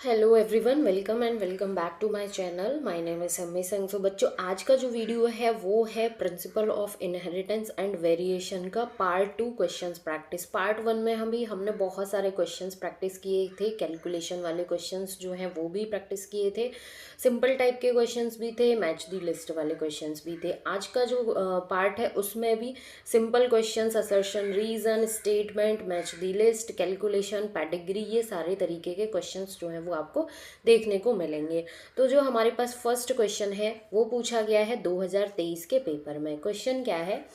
Hello everyone, welcome and welcome back to my channel. My name is Sammi Singh. So बच्चों, आज का जो video है वो है principle of inheritance and variation का पार्ट 2 क्वेश्चंस प्रैक्टिस। पार्ट 1 में हमने बहुत सारे क्वेश्चंस प्रैक्टिस किए थे। कैलकुलेशन वाले क्वेश्चंस जो हैं वो भी प्रैक्टिस किए थे, सिंपल टाइप के क्वेश्चंस भी थे, मैच दी लिस्ट वाले क्वेश्चंस भी थे। आज का जो पार्ट है उसमें भी simple questions, assertion, reason, statement, match the list, calculation, pedigree, ये सारे तरीके के क्वेश्चंस जो हैं वो आपको देखने को मिलेंगे। तो जो हमारे पास फर्स्ट क्वेश्चन है वो पूछा गया है 2023 के पेपर में। क्वेश्चन क्या है?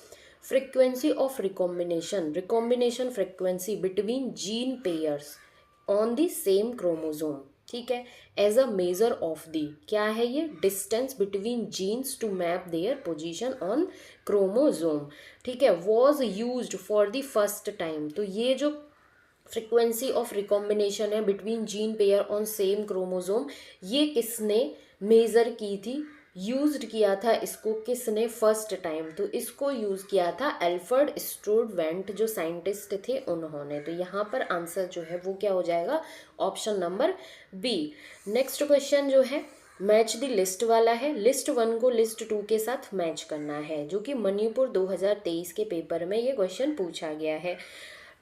Frequency of recombination frequency between gene pairs on the same chromosome, ठीक है, as a measure of the, क्या है ये? Distance between genes to map their position on chromosome, ठीक है, was used for the first time. तो ये जो फ्रीक्वेंसी ऑफ रिकॉम्बिनेशन है between gene pair on same chromosome, ये किसने मेजर की थी, यूज्ड किया था इसको किसने फर्स्ट टाइम? तो इसको यूज किया था एल्फ्रेड स्टूडवेंट, जो साइंटिस्ट थे उन्होंने। तो यहाँ पर आंसर जो है वो क्या हो जाएगा? Option number B. Next question जो है मैच द लिस्ट वाला है। लिस्ट 1 को लिस्ट 2 के साथ मैच करना है, जो कि मणिपुर 2023 के पेपर में ये क्वेश्चन पूछा गया है।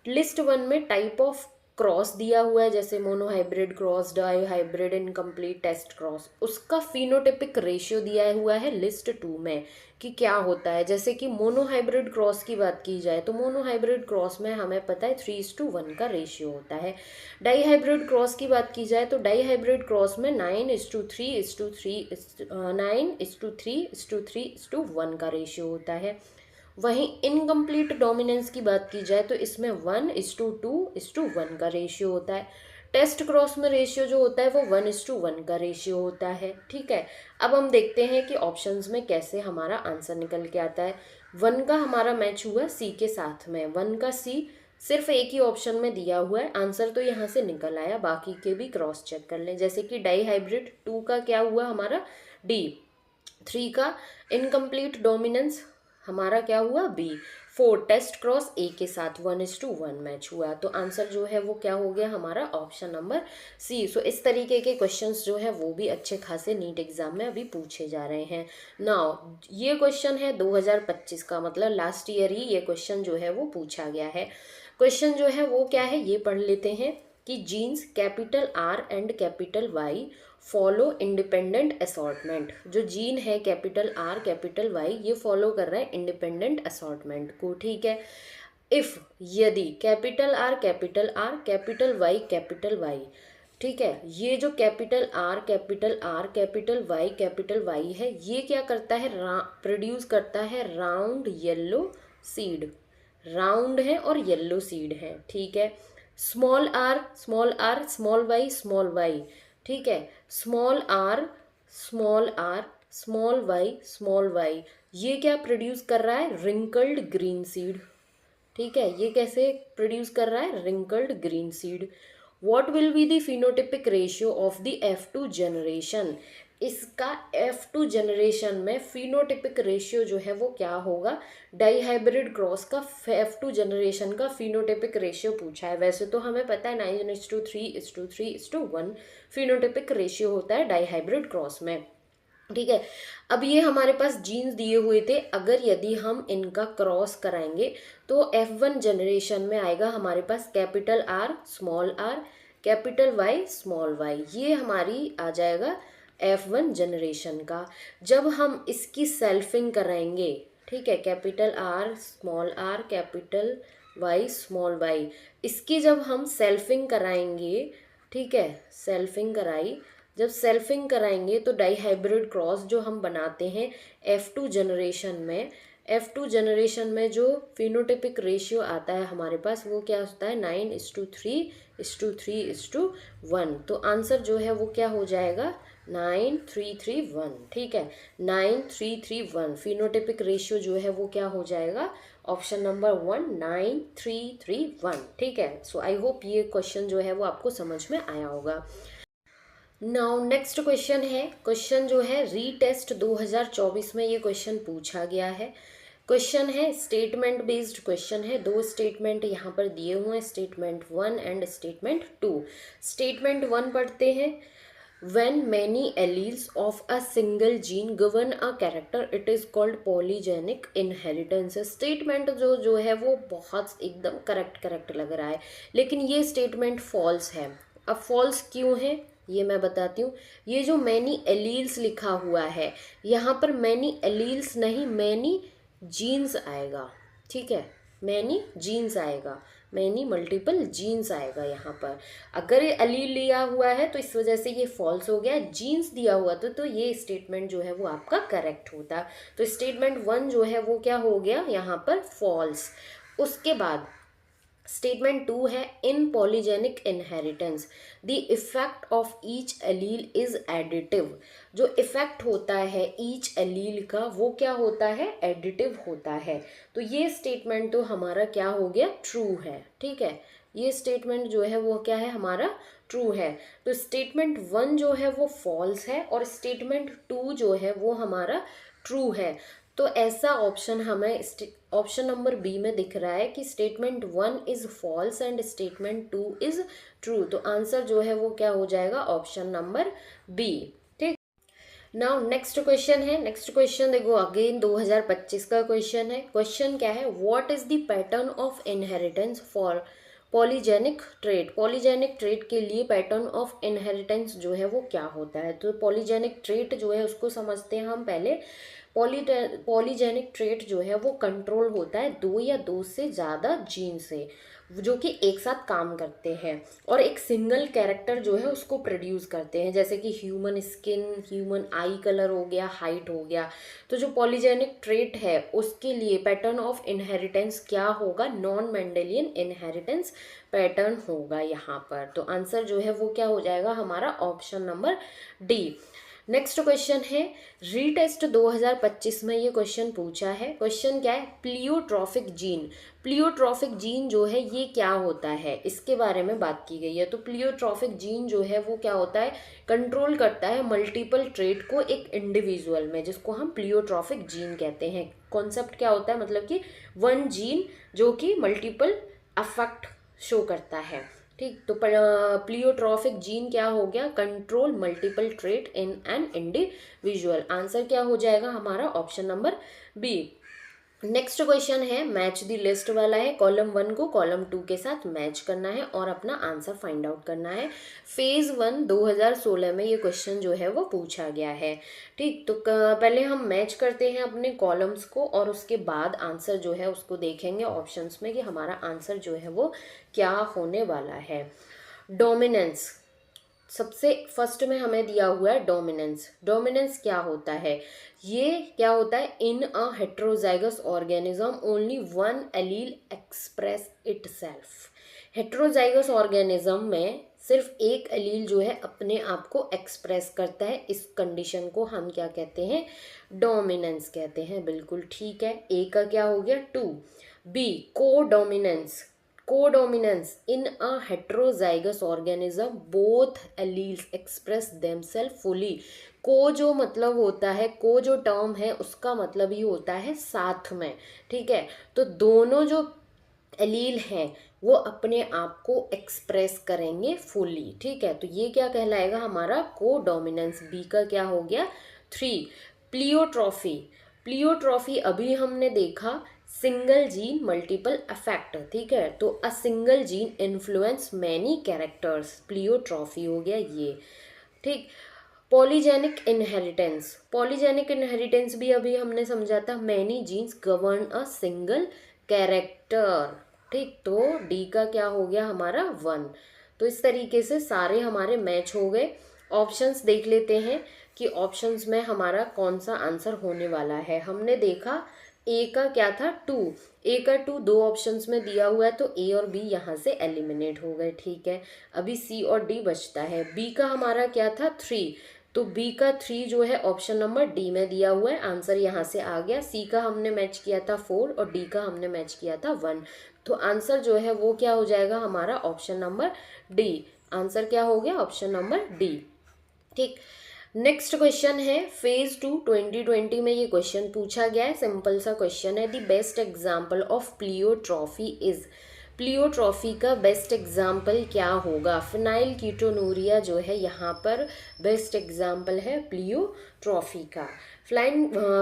लिस्ट 1 में टाइप ऑफ क्रॉस दिया हुआ है, जैसे monohybrid cross, dihybrid, incomplete test cross. उसका फिनोटिपिक रेशियो दिया हुआ है लिस्ट 2 में कि क्या होता है। जैसे कि मोनोहाइब्रिड क्रॉस की बात की जाए तो मोनोहाइब्रिड क्रॉस में हमें पता है 3:1 का रेशियो होता है। डाई हाइब्रिड क्रॉस की बात की जाए तो डाई हाइब्रिड क्रॉस में 9:3:1 का रेशियो होता है। वहीं इनकम्प्लीट डोमिनेंस की बात की जाए तो इसमें 1:2:1 का रेशियो होता है। टेस्ट क्रॉस में रेशियो जो होता है वो 1:1 का रेशियो होता है, ठीक है। अब हम देखते हैं कि ऑप्शंस में कैसे हमारा आंसर निकल के आता है। 1 का हमारा मैच हुआ सी के साथ में, 1 का सी सिर्फ एक ही ऑप्शन में दिया हुआ है, आंसर तो यहाँ से निकल आया, बाकी के भी क्रॉस चेक कर लें। जैसे कि डाई हाइब्रिड 2 का क्या हुआ हमारा? डी। 3 का इनकम्प्लीट डोमिनेंस हमारा क्या हुआ? बी। 4 टेस्ट क्रॉस ए के साथ 1:1 मैच हुआ, तो आंसर जो है वो क्या हो गया हमारा? ऑप्शन नंबर सी। सो इस तरीके के क्वेश्चंस जो है वो भी अच्छे खासे नीट एग्जाम में अभी पूछे जा रहे हैं। नाउ ये क्वेश्चन है 2025 का, मतलब लास्ट ईयर ही ये क्वेश्चन जो है वो पूछा गया है। क्वेश्चन जो है वो क्या है ये पढ़ लेते हैं कि genes capital R and capital Y follow independent assortment. जो जीन है कैपिटल आर कैपिटल वाई ये फॉलो कर रहा है इंडिपेंडेंट असॉर्टमेंट को, ठीक है। इफ, यदि कैपिटल आर कैपिटल वाई, ठीक है, ये जो कैपिटल आर कैपिटल वाई है ये क्या करता है? प्रोड्यूस करता है राउंड येलो सीड, राउंड है और येलो सीड है, ठीक है। स्मॉल वाई, ठीक है, स्मॉल वाई ये क्या प्रोड्यूस कर रहा है? रिंकल्ड ग्रीन सीड, ठीक है। ये कैसे प्रोड्यूस कर रहा है? Wrinkled green seed. What will be the phenotypic ratio of the F2 generation? इसका F2 जनरेशन में फिनोटिपिक रेशियो जो है वो क्या होगा? डाई हाइब्रिड क्रॉस का F2 जनरेशन का फिनोटिपिक रेशियो पूछा है। वैसे तो हमें पता है 9:3:3:1 फिनोटिपिक रेशियो होता है डाई हाइब्रिड क्रॉस में, ठीक है। अब ये हमारे पास जीन्स दिए हुए थे, अगर यदि हम इनका क्रॉस कराएंगे तो F1 जनरेशन में आएगा हमारे पास capital R capital Y small Y, ये हमारी आ जाएगा F1 जनरेशन का। जब हम इसकी सेल्फिंग कराएंगे, ठीक है, capital R capital Y small Y, इसकी जब हम सेल्फिंग कराएंगे, ठीक है, सेल्फिंग कराई, जब सेल्फिंग कराएंगे तो डाई हाइब्रिड क्रॉस जो हम बनाते हैं F2 जनरेशन में जो फिनोटिपिक रेशियो आता है हमारे पास वो क्या होता है? 9:3:3:1। तो आंसर जो है वो क्या हो जाएगा? 9:3:3:1, ठीक है, 9:3:3:1 फिनोटिपिक रेशियो जो है वो क्या हो जाएगा? ऑप्शन नंबर 1 9:3:3:1, ठीक है। सो आई होप ये क्वेश्चन जो है वो आपको समझ में आया होगा। नाउ नेक्स्ट क्वेश्चन जो है रीटेस्ट 2024 में ये क्वेश्चन पूछा गया है। क्वेश्चन है स्टेटमेंट बेस्ड क्वेश्चन है, दो स्टेटमेंट यहाँ पर दिए हुए हैं, स्टेटमेंट 1 एंड स्टेटमेंट 2। स्टेटमेंट 1 पढ़ते हैं, when many alleles of a single gene govern a character it is called polygenic inheritance। Statement जो है वो बहुत एकदम करेक्ट लग रहा है, लेकिन ये स्टेटमेंट फॉल्स है। अब फॉल्स क्यों है ये मैं बताती हूँ। ये जो मैनी एलील्स लिखा हुआ है, यहाँ पर मैनी एलील्स नहीं, मैनी जीन्स आएगा, ठीक है, मैनी जीन्स आएगा, मैनी मल्टीपल जीन्स आएगा यहाँ पर। अगर ये अलील लिया हुआ है तो इस वजह से ये फॉल्स हो गया, जीन्स दिया हुआ तो ये स्टेटमेंट जो है वो आपका करेक्ट होता। तो स्टेटमेंट 1 जो है वो क्या हो गया यहाँ पर फॉल्स। उसके बाद स्टेटमेंट 2 है, in polygenic inheritance the effect of each allele is additive. जो इफेक्ट होता है ईच एलील का वो क्या होता है, एडिटिव होता है। तो ये स्टेटमेंट तो हमारा क्या हो गया, ट्रू है, ठीक है। ये स्टेटमेंट जो है वो क्या है, हमारा ट्रू है। तो स्टेटमेंट 1 जो है वो फॉल्स है और स्टेटमेंट 2 जो है वो हमारा ट्रू है। तो ऐसा ऑप्शन हमें ऑप्शन नंबर बी में दिख रहा है कि statement 1 is false and statement 2 is true. तो आंसर जो है वो क्या हो जाएगा, ऑप्शन नंबर बी। ठीक, नाउ नेक्स्ट क्वेश्चन है। नेक्स्ट क्वेश्चन देखो, अगेन 2025 का क्वेश्चन है। क्वेश्चन क्या है, what is the pattern of inheritance for polygenic trait. Polygenic trait के लिए पैटर्न ऑफ इनहेरिटेंस जो है वो क्या होता है। तो पॉलीजेनिक ट्रेट जो है उसको समझते हैं हम पहले। पॉलीजेनिक ट्रेट जो है वो कंट्रोल होता है 2 या 2 से ज़्यादा जीन से, जो कि एक साथ काम करते हैं और एक सिंगल कैरेक्टर जो है उसको प्रोड्यूस करते हैं, जैसे कि ह्यूमन स्किन, ह्यूमन आई कलर हो गया, हाइट हो गया। तो जो पॉलीजेनिक ट्रेट है उसके लिए पैटर्न ऑफ इनहेरिटेंस क्या होगा, नॉन मेंडेलियन इनहेरिटेंस पैटर्न होगा यहाँ पर। तो आंसर जो है वो क्या हो जाएगा हमारा, option number D. Next question है, रीटेस्ट 2025 में ये क्वेश्चन पूछा है। क्वेश्चन क्या है, प्लियोट्रॉफिक जीन। प्लियोट्रॉफिक जीन जो है ये क्या होता है, इसके बारे में बात की गई है। तो प्लियोट्रॉफिक जीन जो है वो क्या होता है, कंट्रोल करता है मल्टीपल ट्रेट को एक इंडिविजुअल में, जिसको हम प्लियोट्रॉफिक जीन कहते हैं। कॉन्सेप्ट क्या होता है, मतलब कि वन जीन जो कि मल्टीपल अफेक्ट शो करता है। ठीक, तो प्लियोट्रॉफिक जीन क्या हो गया, control multiple trait in an individual. Answer क्या हो जाएगा हमारा, option number B. Next question है, मैच द लिस्ट वाला है। कॉलम 1 को कॉलम 2 के साथ मैच करना है और अपना आंसर फाइंड आउट करना है। फेज 1 2016 में ये क्वेश्चन जो है वो पूछा गया है। ठीक, तो पहले हम मैच करते हैं अपने कॉलम्स को और उसके बाद आंसर जो है उसको देखेंगे ऑप्शंस में कि हमारा आंसर जो है वो क्या होने वाला है। डोमिनेंस सबसे फर्स्ट में हमें दिया हुआ है डोमिनेंस। डोमिनेंस क्या होता है, ये क्या होता है, in a heterozygous organism only one allele express itself. Heterozygous organism में सिर्फ एक एलील जो है अपने आप को एक्सप्रेस करता है। इस कंडीशन को हम क्या कहते हैं, डोमिनेंस कहते हैं। बिल्कुल ठीक है, ए का क्या हो गया 2। B codominance. Codominance in a heterozygous organism both alleles express themselves fully. को जो मतलब होता है, को जो टर्म है उसका मतलब ही होता है साथ में, ठीक है। तो दोनों जो एलील हैं वो अपने आप को एक्सप्रेस करेंगे फुली, ठीक है। तो ये क्या कहलाएगा हमारा, कोडोमिनेंस। बी का क्या हो गया 3। प्लियोट्रॉफी। प्लियोट्रॉफी अभी हमने देखा सिंगल जीन मल्टीपल अफेक्ट, ठीक है। तो a single gene influence many characters, pleiotropy हो गया ये, ठीक। Polygenic inheritance. पॉलीजेनिक इनहेरिटेंस भी अभी हमने समझा था, many genes govern a single character, ठीक। तो डी का क्या हो गया हमारा 1। तो इस तरीके से सारे हमारे मैच हो गए। ऑप्शंस देख लेते हैं कि ऑप्शंस में हमारा कौन सा आंसर होने वाला है। हमने देखा ए का क्या था 2, ए का 2 दो ऑप्शंस में दिया हुआ है, तो ए और बी यहाँ से एलिमिनेट हो गए, ठीक है। अभी सी और डी बचता है। बी का हमारा क्या था 3, तो बी का 3 जो है ऑप्शन नंबर डी में दिया हुआ है, आंसर यहाँ से आ गया। सी का हमने मैच किया था 4 और डी का हमने मैच किया था 1। तो आंसर जो है वो क्या हो जाएगा हमारा, ऑप्शन नंबर डी। आंसर क्या हो गया, ऑप्शन नंबर डी, ठीक। नेक्स्ट क्वेश्चन है फेज 2 2020 में ये क्वेश्चन पूछा गया है, सिंपल सा क्वेश्चन है। The best example of pleiotropy is, pleiotropy का बेस्ट एग्जाम्पल क्या होगा? फिनाइल कीटोनूरिया जो है यहाँ पर बेस्ट एग्जाम्पल है प्लियोट्रॉफी का।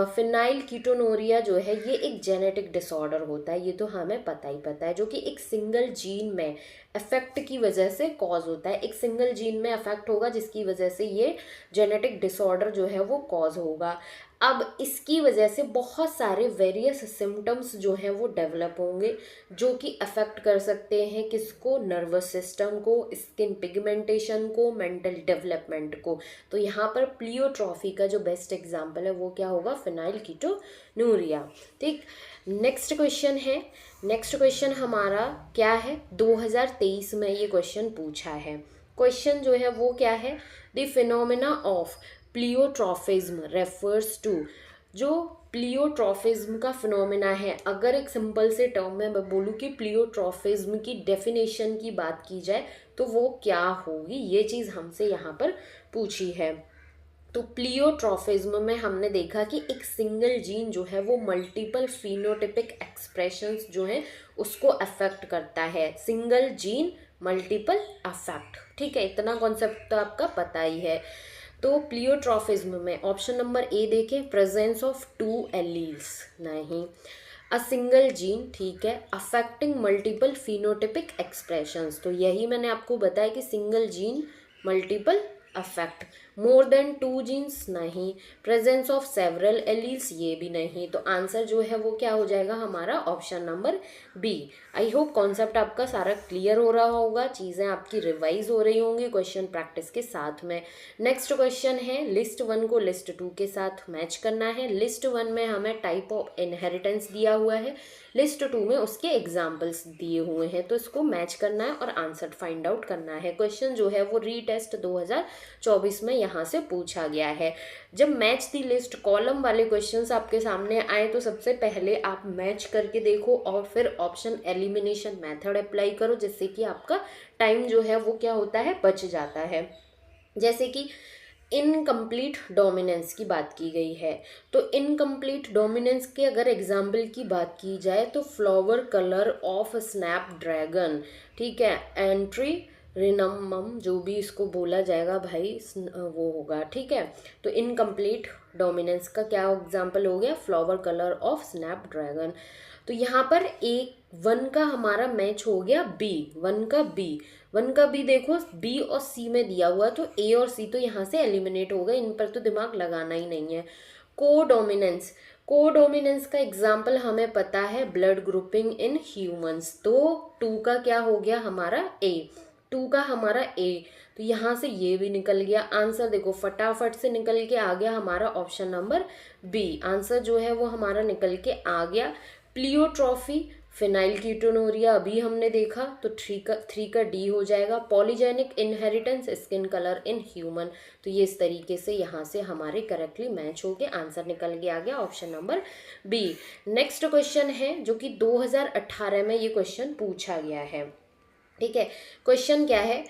फिनाइल कीटोनूरिया जो है ये एक जेनेटिक डिसऑर्डर होता है, ये तो हमें पता है, जो कि एक सिंगल जीन में अफेक्ट की वजह से कॉज होता है। एक सिंगल जीन में अफेक्ट होगा जिसकी वजह से ये जेनेटिक डिसऑर्डर जो है वो कॉज होगा। अब इसकी वजह से बहुत सारे वेरियस सिम्टम्स जो हैं वो डेवलप होंगे, जो कि अफेक्ट कर सकते हैं किसको? नर्वस सिस्टम को, स्किन पिगमेंटेशन को, मेंटल डेवलपमेंट को। तो यहाँ पर प्लियोट्रॉफी का जो बेस्ट एग्जाम्पल है वो क्या होगा? Phenyl ketonuria. ठीक, नेक्स्ट क्वेश्चन है। नेक्स्ट क्वेश्चन हमारा क्या है? 2023 में ये क्वेश्चन पूछा है। क्वेश्चन जो है वो क्या है? The phenomena of pleiotropism refers to, जो प्लियोट्रॉफिज्म का फिनोमेना है, अगर एक सिंपल से टर्म में मैं बोलूँ कि प्लियोट्रॉफिज्म की डेफिनेशन की बात की जाए तो वो क्या होगी? ये चीज़ हमसे यहाँ पर पूछी है। तो प्लियोट्रॉफिज्म में हमने देखा कि एक सिंगल जीन जो है वो मल्टीपल फिनोटिपिक एक्सप्रेशंस जो हैं उसको अफेक्ट करता है। सिंगल जीन मल्टीपल अफेक्ट, ठीक है, इतना कॉन्सेप्ट तो आपका पता ही है। तो प्लियोट्रॉफिज्म में ऑप्शन नंबर ए देखें, प्रेजेंस ऑफ 2 एलील्स, नहीं। अ सिंगल जीन, ठीक है, अफेक्टिंग मल्टीपल फिनोटिपिक एक्सप्रेशंस, तो यही मैंने आपको बताया कि single gene multiple affect. More than 2 genes, नहीं। प्रेजेंस ऑफ सेवरल एलील्स, ये भी नहीं। तो आंसर जो है वो क्या हो जाएगा हमारा? Option number B. I hope concept आपका सारा क्लियर हो रहा होगा, चीज़ें आपकी रिवाइज हो रही होंगी क्वेश्चन प्रैक्टिस के साथ में। नेक्स्ट क्वेश्चन है, लिस्ट 1 को लिस्ट 2 के साथ मैच करना है। लिस्ट 1 में हमें टाइप ऑफ इनहेरिटेंस दिया हुआ है, लिस्ट 2 में उसके एग्जाम्पल्स दिए हुए हैं, तो इसको मैच करना है और आंसर फाइंड आउट करना है। क्वेश्चन जो है वो रीटेस्ट 2024 में यहाँ से पूछा गया है। जब मैच दी लिस्ट कॉलम वाले क्वेश्चंस आपके सामने आए तो सबसे पहले आप मैच करके देखो और फिर ऑप्शन एलिमिनेशन मेथड अप्लाई करो, जिससे कि आपका टाइम जो है वो क्या होता है? बच जाता है। जैसे कि इनकम्प्लीट डोमिनेंस की बात की गई है, तो इनकम्प्लीट डोमिनेंस के अगर एग्जाम्पल की बात की जाए तो फ्लावर कलर ऑफ स्नैपड्रैगन, ठीक है, एंट्री रिनमम, जो भी इसको बोला जाएगा भाई वो होगा, ठीक है। तो इनकम्प्लीट डोमिनेंस का क्या एग्जाम्पल हो गया? Flower colour of Snapdragon. तो यहाँ पर एक 1 का हमारा मैच हो गया बी, 1 का बी देखो, बी और सी में दिया हुआ, तो ए और सी तो यहाँ से एलिमिनेट हो गए, इन पर तो दिमाग लगाना ही नहीं है। कोडोमिनेंस, कोडोमिनेंस का एग्जाम्पल हमें पता है ब्लड ग्रुपिंग इन ह्यूमंस, तो 2 का क्या हो गया हमारा? ए, 2 का हमारा ए, तो यहाँ से ये भी निकल गया। आंसर देखो फटाफट से निकल के आ गया हमारा ऑप्शन नंबर बी, आंसर जो है वो हमारा निकल के आ गया। प्लियोट्रॉफी, फिनाइल कीटोनूरिया अभी हमने देखा, तो 3 का डी हो जाएगा। Polygenic inheritance, skin colour in human, तो ये इस तरीके से यहाँ से हमारे करेक्टली मैच हो गए, आंसर निकल के आ गया option number B. Next question है जो कि 2018 में ये क्वेश्चन पूछा गया है, ठीक है। क्वेश्चन क्या है?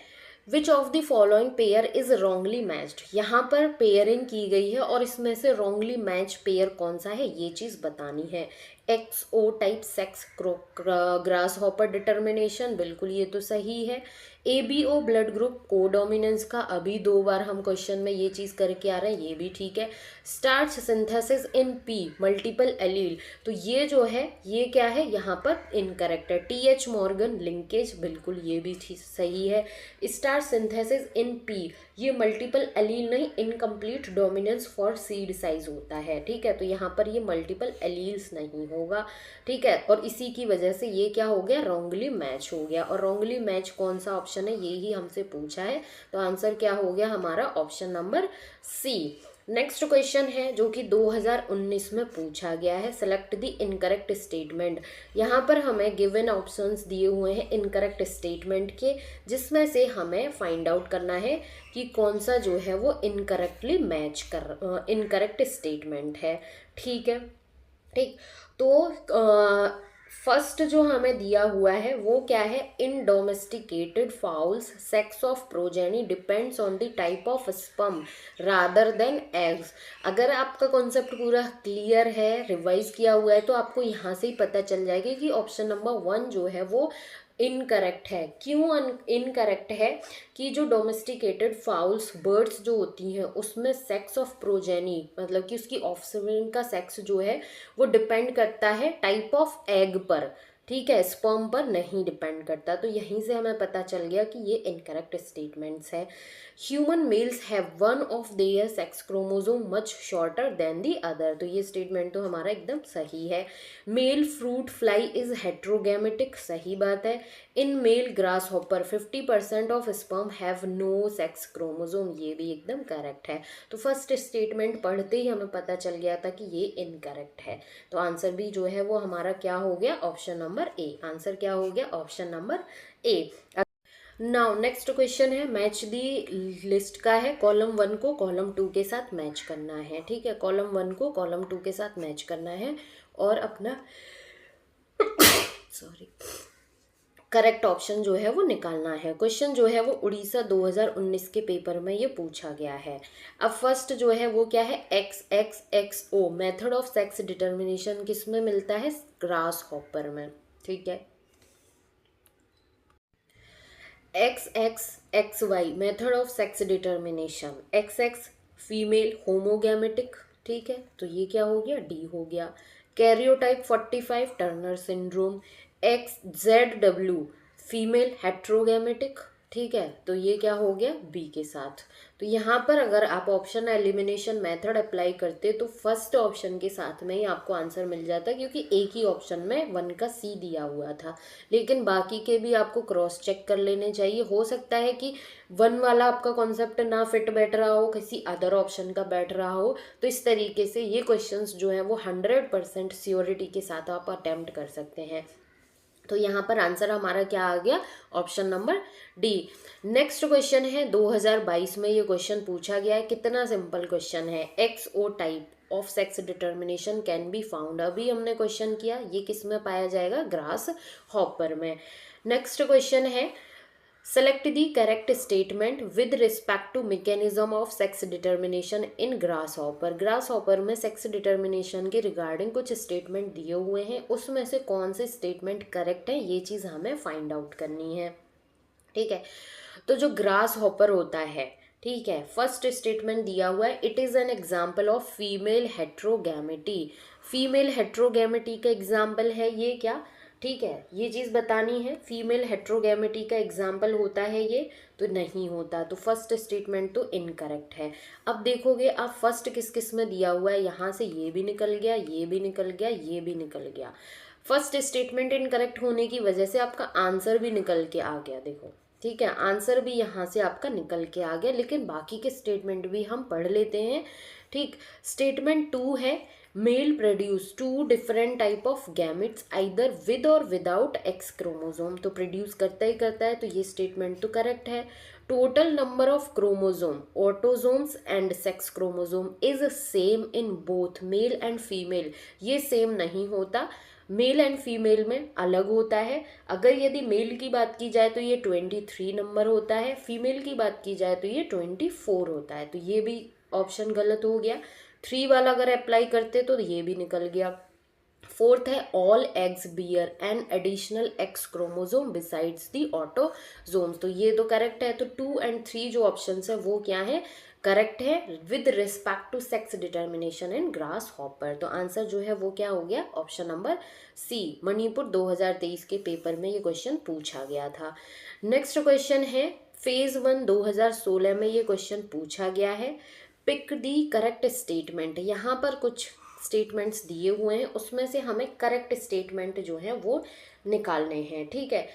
Which of the following pair is wrongly matched, यहाँ पर पेयरिंग की गई है और इसमें से रॉन्गली मैच पेयर कौन सा है ये चीज़ बतानी है। XO type sex grass hopper determination, बिल्कुल ये तो सही है। ABO ब्लड ग्रुप कोडोमिनेंस का अभी 2 बार हम क्वेश्चन में ये चीज़ करके आ रहे हैं, ये भी ठीक है। Starch synthesis in P multiple allele, तो ये जो है ये क्या है यहाँ पर? इनकरेक्ट है। TH मॉर्गन लिंकेज, बिल्कुल ये भी सही है। स्टार्च सिंथेसिस इन P, ये मल्टीपल एलील नहीं, incomplete dominance for seed size होता है, ठीक है, तो यहाँ पर ये मल्टीपल एलील्स नहीं होगा, ठीक है। और इसी की वजह से ये क्या हो गया? रॉन्गली मैच हो गया, और रॉन्गली मैच कौन सा ऑप्शन है ये ही हमसे पूछा है, तो आंसर क्या हो गया हमारा? Option number C. Next question है जो कि 2019 में पूछा गया है, सेलेक्ट द इनकरेक्ट स्टेटमेंट। यहाँ पर हमें गिवन ऑप्शंस दिए हुए हैं इनकरेक्ट स्टेटमेंट के, जिसमें से हमें फाइंड आउट करना है कि कौन सा जो है वो इनकरेक्टली मैच कर इनकरेक्ट स्टेटमेंट है, ठीक है। ठीक, तो फर्स्ट जो हमें दिया हुआ है वो क्या है, in domesticated fowls sex of progeny depends on the type of sperm rather than eggs. अगर आपका कॉन्सेप्ट पूरा क्लियर है, रिवाइज किया हुआ है, तो आपको यहाँ से ही पता चल जाएगा कि ऑप्शन नंबर 1 जो है वो इनकरेक्ट है। क्यों इनकरेक्ट है कि जो डोमेस्टिकेटेड फाउल्स बर्ड्स जो होती हैं उसमें सेक्स ऑफ प्रोजेनी मतलब कि उसकी ऑफस्प्रिंग का सेक्स जो है वो डिपेंड करता है टाइप ऑफ एग पर, ठीक है, स्पर्म पर नहीं डिपेंड करता। तो यहीं से हमें पता चल गया कि ये इनकरेक्ट स्टेटमेंट्स है। Human males have one of their sex chromosome much shorter than the other, तो ये स्टेटमेंट तो हमारा एकदम सही है। Male fruit fly is heterogametic, सही बात है। In male grasshopper 50% of sperm have no sex chromosome, ये भी एकदम करेक्ट है। तो फर्स्ट स्टेटमेंट पढ़ते ही हमें पता चल गया था कि ये इनकरेक्ट है। तो आंसर भी जो है वो हमारा क्या हो गया, ऑप्शन नंबर ए। आंसर क्या हो गया, option number A. Now next question है मैच दी लिस्ट का है। कॉलम 1 को कॉलम 2 के साथ मैच करना है, ठीक है, कॉलम 1 को कॉलम 2 के साथ मैच करना है और अपना सॉरी करेक्ट ऑप्शन जो है वो निकालना है। क्वेश्चन जो है वो उड़ीसा 2019 के पेपर में ये पूछा गया है। अब फर्स्ट जो है वो क्या है, XXXO method of sex determination किस में मिलता है, ग्रास हॉपर में, ठीक है। XXXY method of sex determination, XX female homogametic, ठीक है, तो ये क्या हो गया, डी हो गया। Karyotype 45 Turner syndrome, XZW female heterogametic, ठीक है, तो ये क्या हो गया, बी के साथ। तो यहाँ पर अगर आप ऑप्शन एलिमिनेशन मेथड अप्लाई करते तो फर्स्ट ऑप्शन के साथ में ही आपको आंसर मिल जाता, क्योंकि एक ही ऑप्शन में 1 का सी दिया हुआ था। लेकिन बाकी के भी आपको क्रॉस चेक कर लेने चाहिए, हो सकता है कि 1 वाला आपका कॉन्सेप्ट ना फिट बैठ रहा हो, किसी अदर ऑप्शन का बैठ रहा हो। तो इस तरीके से ये क्वेश्चंस जो है वो 100% श्योरिटी के साथ आप अटेम्प्ट कर सकते हैं। तो यहाँ पर आंसर हमारा क्या आ गया, option number D. Next question है 2022 में ये क्वेश्चन पूछा गया है। कितना सिंपल क्वेश्चन है, XO type of sex determination can be found, अभी हमने क्वेश्चन किया, ये किस में पाया जाएगा, ग्रास हॉपर में। नेक्स्ट क्वेश्चन है select the correct statement with respect to mechanism of sex determination in grass hopper. Grass hopper में सेक्स डिटर्मिनेशन के रिगार्डिंग कुछ स्टेटमेंट दिए हुए हैं, उसमें से कौन से स्टेटमेंट करेक्ट है ये चीज़ हमें फाइंड आउट करनी है, ठीक है। तो जो ग्रास हॉपर होता है, ठीक है, फर्स्ट स्टेटमेंट दिया हुआ है, it is an example of female heterogamety. Female heterogamety का एग्जाम्पल है ये क्या, ठीक है, ये चीज़ बतानी है। फीमेल हेट्रोगैमेटी का एग्जाम्पल होता है ये, तो नहीं होता, तो फर्स्ट स्टेटमेंट तो इनकरेक्ट है। अब देखोगे आप फर्स्ट किस किस में दिया हुआ है, यहाँ से ये भी निकल गया, ये भी निकल गया, ये भी निकल गया। फर्स्ट स्टेटमेंट इनकरेक्ट होने की वजह से आपका आंसर भी निकल के आ गया, देखो, ठीक है, आंसर भी यहाँ से आपका निकल के आ गया। लेकिन बाकी के स्टेटमेंट भी हम पढ़ लेते हैं, ठीक। स्टेटमेंट 2 है male produce 2 different type of gametes either with और विदाउट एक्स क्रोमोसोम, तो प्रोड्यूस करता ही करता है, तो ये स्टेटमेंट तो करेक्ट है। Total number of chromosome autosomes and sex chromosome is same in both male and female, ये सेम नहीं होता, मेल एंड फीमेल में अलग होता है। अगर यदि मेल की बात की जाए तो ये 23 नंबर होता है, फीमेल की बात की जाए तो ये 24 होता है, तो ये भी ऑप्शन गलत हो गया। 3 वाला अगर अप्लाई करते तो ये भी निकल गया। फोर्थ है all eggs bear an additional X chromosome besides the autosomes, तो ये तो करेक्ट है। तो 2 और 3 जो ऑप्शन है वो क्या है, करेक्ट है with respect to sex determination in grasshopper. तो आंसर जो है वो क्या हो गया, ऑप्शन नंबर सी। मणिपुर 2023 के पेपर में ये क्वेश्चन पूछा गया था। नेक्स्ट क्वेश्चन है फेज 1 2016 में ये क्वेश्चन पूछा गया है। पिक दी करेक्ट स्टेटमेंट, यहाँ पर कुछ स्टेटमेंट्स दिए हुए हैं, उसमें से हमें करेक्ट स्टेटमेंट जो है वो निकालने हैं, ठीक है।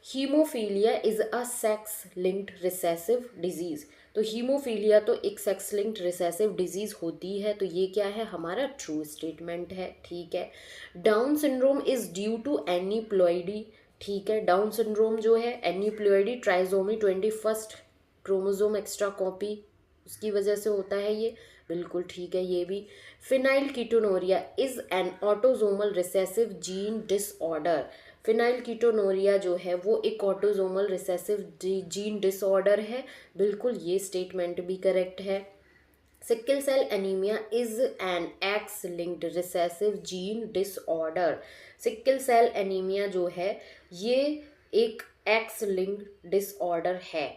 Haemophilia is a sex linked recessive disease, तो हीमोफीलिया तो एक सेक्स लिंक्ड रिसेसिव डिजीज होती है, तो ये क्या है, हमारा ट्रू स्टेटमेंट है, ठीक है। Down syndrome is due to aneuploidy, ठीक है, डाउन सिंड्रोम जो है aneuploidy trisomy 21 chromosome extra copy उसकी वजह से होता है ये, बिल्कुल ठीक है ये भी। Phenylketonuria is an autosomal recessive gene disorder. Phenylketonuria जो है वो एक ऑटोजोमल रिसेसिव जीन डिसऑर्डर है, बिल्कुल ये स्टेटमेंट भी करेक्ट है। Sickle cell anaemia is an X linked recessive gene disorder. Sickle cell anaemia जो है ये एक एक्स लिंक्ड डिसऑर्डर है,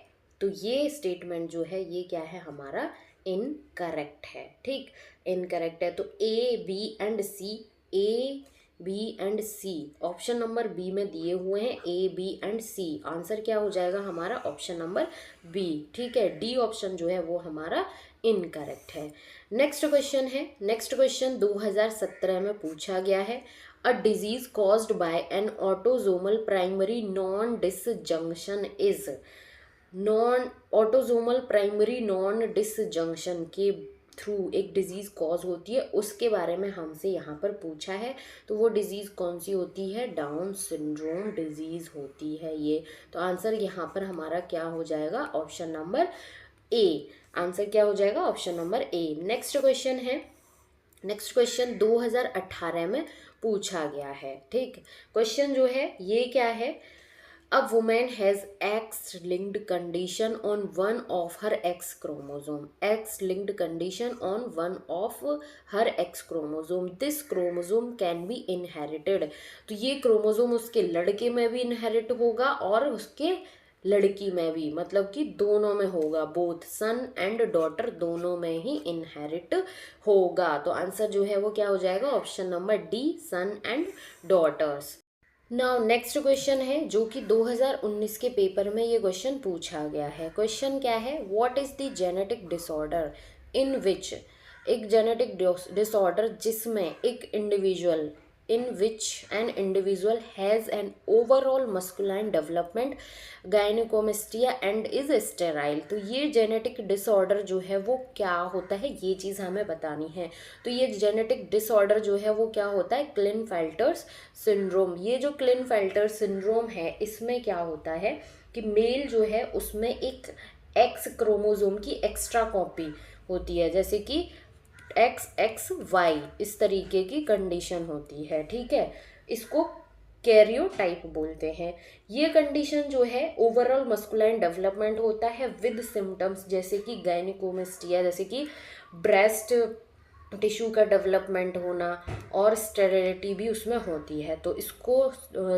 तो ये स्टेटमेंट जो है ये क्या है हमारा, इनकरेक्ट है। ठीक, इनकरेक्ट है। तो A B and C, A B and C option number B में दिए हुए हैं, A B and C, answer क्या हो जाएगा हमारा ऑप्शन नंबर बी। ठीक है, डी ऑप्शन जो है वो हमारा इनकरेक्ट है। नेक्स्ट क्वेश्चन है, नेक्स्ट क्वेश्चन 2017 में पूछा गया है। A disease caused by an autosomal primary non disjunction is. Non autosomal primary non disjunction के थ्रू एक डिजीज़ कॉज होती है, उसके बारे में हमसे यहाँ पर पूछा है। तो वो डिजीज़ कौन सी होती है, डाउन सिंड्रोम डिजीज़ होती है ये। तो आंसर यहाँ पर हमारा क्या हो जाएगा, ऑप्शन नंबर ए। आंसर क्या हो जाएगा, option number A. Next question है, नेक्स्ट क्वेश्चन 2018 में पूछा गया है। ठीक, क्वेश्चन जो है ये क्या है, a woman has X-linked condition on one of her X chromosome. X-linked condition on one of her X chromosome. This chromosome can be inherited. तो ये क्रोमोसोम उसके लड़के में भी इनहेरिट होगा और उसके लड़की में भी, मतलब कि दोनों में होगा, बोथ सन एंड डॉटर दोनों में ही इनहेरिट होगा। तो आंसर जो है वो क्या हो जाएगा, option number D, son and daughters. Now next question है जो कि 2019 के पेपर में ये क्वेश्चन पूछा गया है। क्वेश्चन क्या है, what is the genetic disorder in which, एक जेनेटिक डिसऑर्डर जिसमें एक individual, in which an individual has an overall masculine development, gynecomastia and is sterile। तो ये जेनेटिक डिसऑर्डर जो है वो क्या होता है, ये चीज़ हमें बतानी है। तो ये जेनेटिक डिसऑर्डर जो है वो क्या होता है, क्लिनफेल्टर्स सिंड्रोम। ये जो क्लिनफेल्टर सिंड्रोम है इसमें क्या होता है कि मेल जो है उसमें एक एक्स क्रोमोसोम की एक्स्ट्रा कॉपी होती है, जैसे कि XXY, इस तरीके की कंडीशन होती है। ठीक है, इसको कैरियोटाइप बोलते हैं। ये कंडीशन जो है ओवरऑल मस्कुलाइन डेवलपमेंट होता है विद सिम्टम्स जैसे कि गायनिकोमेस्टिया, जैसे कि ब्रेस्ट टिश्यू का डेवलपमेंट होना और स्टेरिलिटी भी उसमें होती है। तो इसको,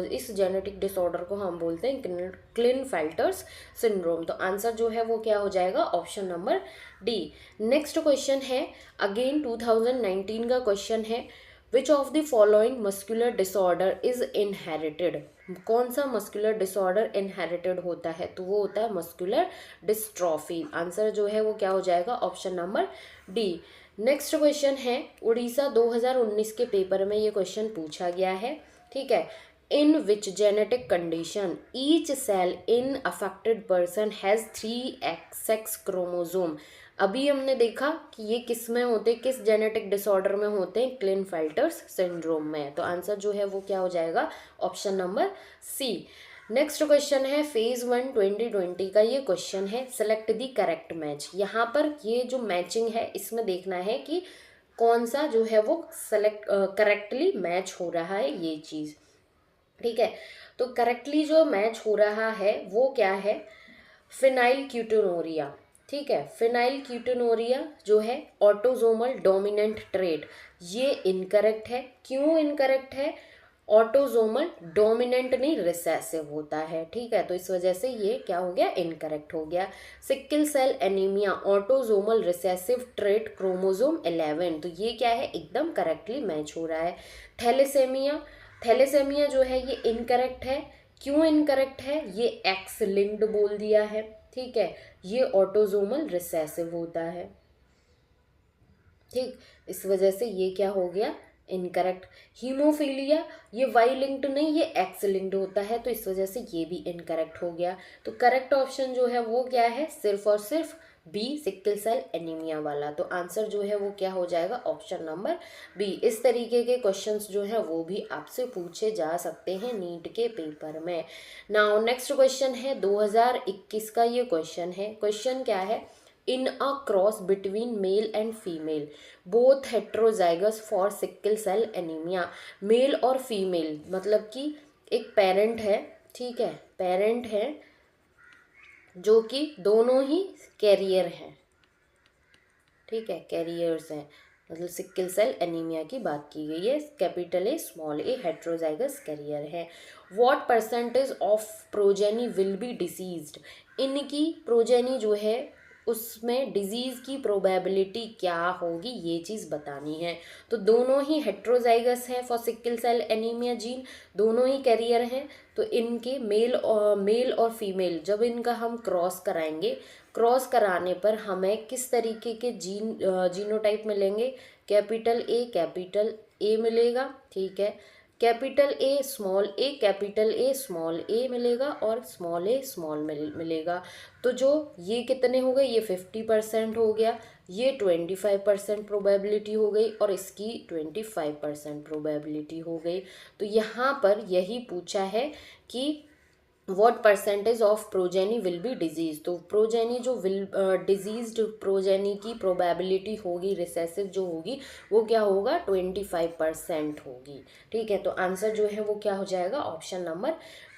इस जेनेटिक डिसऑर्डर को हम बोलते हैं क्लिनफेल्टर्स सिंड्रोम। तो आंसर जो है वो क्या हो जाएगा, option number D. Next question है अगेन 2019 का क्वेश्चन है, which of the following muscular disorder is inherited. कौन सा मस्कुलर डिसऑर्डर इनहेरिटेड होता है, तो वो होता है मस्कुलर डिस्ट्रॉफी। आंसर जो है वो क्या हो जाएगा, option number D. Next question है, उड़ीसा 2019 के पेपर में ये क्वेश्चन पूछा गया है। ठीक है, in which genetic condition each cell in affected person has 3XX chromosome. अभी हमने देखा कि ये किस में होते हैं, किस जेनेटिक डिसऑर्डर में होते हैं, क्लिनफेल्टर्स सिंड्रोम में। तो आंसर जो है वो क्या हो जाएगा, option number C. Next question है फेज 1 2020 का ये क्वेश्चन है, सेलेक्ट दी करेक्ट मैच। यहाँ पर ये जो मैचिंग है इसमें देखना है कि कौन सा जो है वो सेलेक्ट करेक्टली मैच हो रहा है ये चीज़। ठीक है, तो करेक्टली जो मैच हो रहा है वो क्या है, फिनाइल कीटोनोरिया। ठीक है, फिनाइल कीटोनोरिया जो है ऑटोजोमल डोमिनेंट ट्रेट, ये इनकरेक्ट है। क्यों इनकरेक्ट है, ऑटोजोमल डोमिनेंट नहीं रिसेसिव होता है। ठीक है, तो इस वजह से ये क्या हो गया, इनकरेक्ट हो गया। Sickle cell anaemia autosomal recessive trait chromosome 11, तो ये क्या है, एकदम करेक्टली मैच हो रहा है। थैलेसेमिया, थैलेसेमिया जो है ये इनकरेक्ट है। क्यों इनकरेक्ट है, ये एक्स लिंक्ड बोल दिया है। ठीक है, ये ऑटोजोमल रिसेसिव होता है। ठीक, इस वजह से ये क्या हो गया, इनकरेक्ट। हीमोफीलिया, ये वाई लिंक्ड नहीं, ये एक्स लिंक्ड होता है, तो इस वजह से ये भी इनकरेक्ट हो गया। तो करेक्ट ऑप्शन जो है वो क्या है, सिर्फ और सिर्फ बी, सिकल सेल एनीमिया वाला। तो आंसर जो है वो क्या हो जाएगा, ऑप्शन नंबर बी। इस तरीके के क्वेश्चंस जो है वो भी आपसे पूछे जा सकते हैं नीट के पेपर में। नाउ नेक्स्ट क्वेश्चन है 2021 का ये क्वेश्चन है। क्वेश्चन क्या है, in a cross between male and female both heterozygous for sickle cell anaemia. Male और फीमेल मतलब कि एक पेरेंट है, ठीक है, पेरेंट है जो कि दोनों ही कैरियर हैं, ठीक है, कैरियर्स हैं, मतलब सिकल सेल एनीमिया की बात की गई है। Capital A small A heterozygous carrier है। What percentage of progeny will be diseased, इनकी प्रोजेनी जो है उसमें डिजीज़ की प्रोबेबिलिटी क्या होगी ये चीज़ बतानी है। तो दोनों ही हेट्रोजाइगस हैं for sickle cell anaemia gene, दोनों ही कैरियर हैं। तो इनके मेल और फीमेल जब इनका हम क्रॉस कराएंगे, क्रॉस कराने पर हमें किस तरीके के जीनोटाइप मिलेंगे, कैपिटल ए मिलेगा, ठीक है, कैपिटल ए स्मॉल ए मिलेगा और स्मॉल मिलेगा। तो जो ये कितने हो गए, ये 50% हो गया, ये 25% प्रोबेबिलिटी हो गई और इसकी 25% प्रोबेबिलिटी हो गई। तो यहाँ पर यही पूछा है कि what percentage of progeny will B disease. तो प्रोजेनी जो डिजीज्ड प्रोजेनी की प्रोबेबिलिटी होगी, रिसेसिव जो होगी वो क्या होगा, 25% होगी, ठीक है। तो आंसर जो है वो क्या हो जाएगा, option number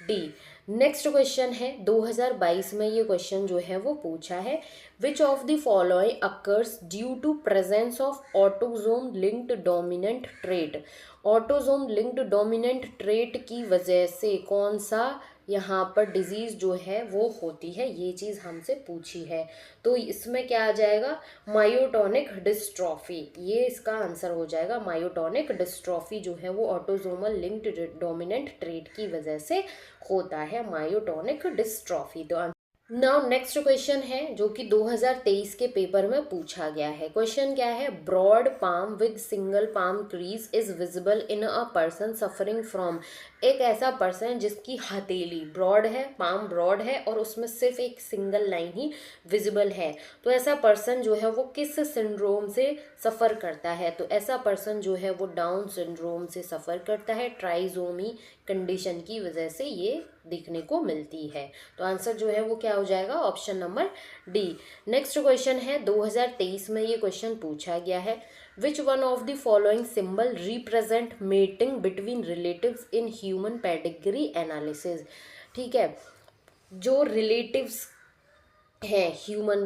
D. Next question है 2022 में ये क्वेश्चन जो है वो पूछा है, which of the following occurs due to presence of autosome linked dominant trait. Autosome linked dominant trait की वजह से कौन सा यहाँ पर डिजीज़ जो है वो होती है, ये चीज़ हमसे पूछी है। तो इसमें क्या आ जाएगा, मायोटोनिक डिस्ट्रॉफी, ये इसका आंसर हो जाएगा। मायोटोनिक डिस्ट्रॉफी जो है वो ऑटोजोमल लिंक्ड डोमिनेंट ट्रेट की वजह से होता है, मायोटोनिक डिस्ट्रॉफी। तो नाउ नेक्स्ट क्वेश्चन है जो कि 2023 के पेपर में पूछा गया है। क्वेश्चन क्या है, broad palm with single palm crease is visible in a person suffering from. एक ऐसा पर्सन जिसकी हथेली ब्रॉड है, पाम ब्रॉड है और उसमें सिर्फ एक सिंगल लाइन ही विजिबल है। तो ऐसा पर्सन जो है वो किस सिंड्रोम से सफ़र करता है, तो ऐसा पर्सन जो है वो डाउन सिंड्रोम से सफ़र करता है, ट्राइजोमी कंडीशन की वजह से ये दिखने को मिलती है। तो आंसर जो है वो क्या हो जाएगा, option number D. Next question है 2023 में ये क्वेश्चन पूछा गया है, which one of the following symbol represent mating between relatives in human pedigree analysis. ठीक है, जो रिलेटिव्स हैं ह्यूमन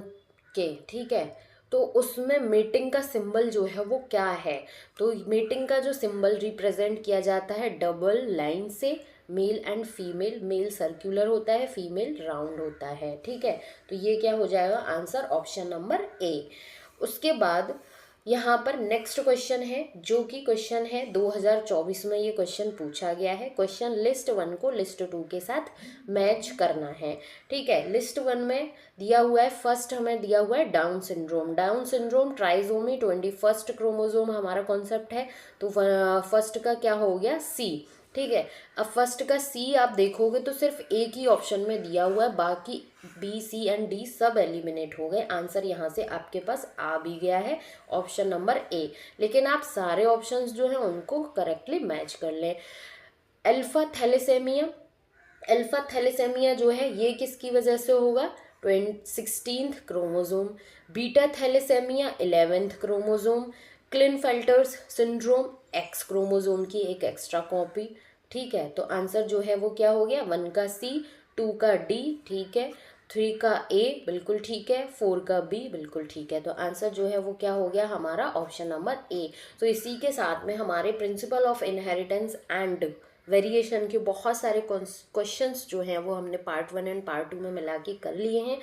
के, ठीक है, तो उसमें मेटिंग का सिंबल जो है वो क्या है। तो मेटिंग का जो सिंबल रिप्रेजेंट किया जाता है डबल लाइन से, male and female, male circular होता है, फीमेल राउंड होता है, ठीक है। तो ये क्या हो जाएगा, आंसर ऑप्शन नंबर ए। उसके बाद यहाँ पर नेक्स्ट क्वेश्चन है जो कि क्वेश्चन है 2024 में ये क्वेश्चन पूछा गया है। क्वेश्चन लिस्ट 1 को लिस्ट 2 के साथ मैच करना है, ठीक है। लिस्ट 1 में दिया हुआ है, फर्स्ट हमें दिया हुआ है Down syndrome. Down syndrome trisomy 21 chromosome हमारा कॉन्सेप्ट है, तो फर्स्ट का क्या हो गया, सी, ठीक है। अब फर्स्ट का सी आप देखोगे तो सिर्फ एक ही ऑप्शन में दिया हुआ है, बाकी बी सी एंड डी सब एलिमिनेट हो गए। आंसर यहाँ से आपके पास आ भी गया है, ऑप्शन नंबर ए। लेकिन आप सारे ऑप्शंस जो हैं उनको करेक्टली मैच कर लें। अल्फा थैलेसेमिया, अल्फा थैलेसेमिया जो है ये किसकी वजह से होगा, 16th chromosome. Beta thalassaemia 11th chromosome. Klinefelter's syndrome X chromosome की एक एक्स्ट्रा कॉपी, ठीक है। तो आंसर जो है वो क्या हो गया, 1 का सी, 2 का डी, ठीक है, 3 का ए बिल्कुल ठीक है, 4 का बी बिल्कुल ठीक है। तो आंसर जो है वो क्या हो गया हमारा, ऑप्शन नंबर ए। तो इसी के साथ में हमारे principal of inheritance and variation के बहुत सारे क्वेश्चंस जो हैं वो हमने पार्ट 1 एंड पार्ट 2 में मिला के कर लिए हैं।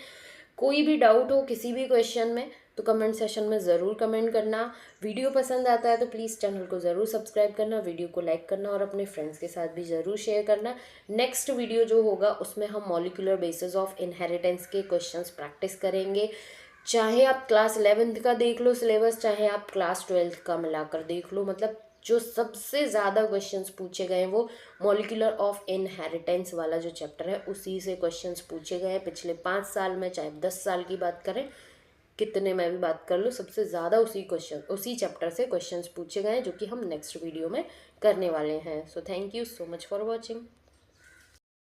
कोई भी डाउट हो किसी भी क्वेश्चन में तो कमेंट सेशन में ज़रूर कमेंट करना। वीडियो पसंद आता है तो प्लीज़ चैनल को ज़रूर सब्सक्राइब करना, वीडियो को लाइक करना और अपने फ्रेंड्स के साथ भी ज़रूर शेयर करना। नेक्स्ट वीडियो जो होगा उसमें हम मॉलिक्यूलर बेसिस ऑफ इनहेरिटेंस के क्वेश्चंस प्रैक्टिस करेंगे। चाहे आप क्लास 11th का देख लो सिलेबस, चाहे आप क्लास 12th का मिलाकर देख लो, मतलब जो सबसे ज़्यादा क्वेश्चंस पूछे गए हैं वो मॉलिक्यूलर ऑफ इनहेरिटेंस वाला जो चैप्टर है उसी से क्वेश्चंस पूछे गए हैं पिछले 5 साल में, चाहे 10 साल की बात करें, कितने में भी बात कर लो, सबसे ज़्यादा उसी चैप्टर से क्वेश्चंस पूछे गए हैं जो कि हम नेक्स्ट वीडियो में करने वाले हैं। So thank you so much for watching.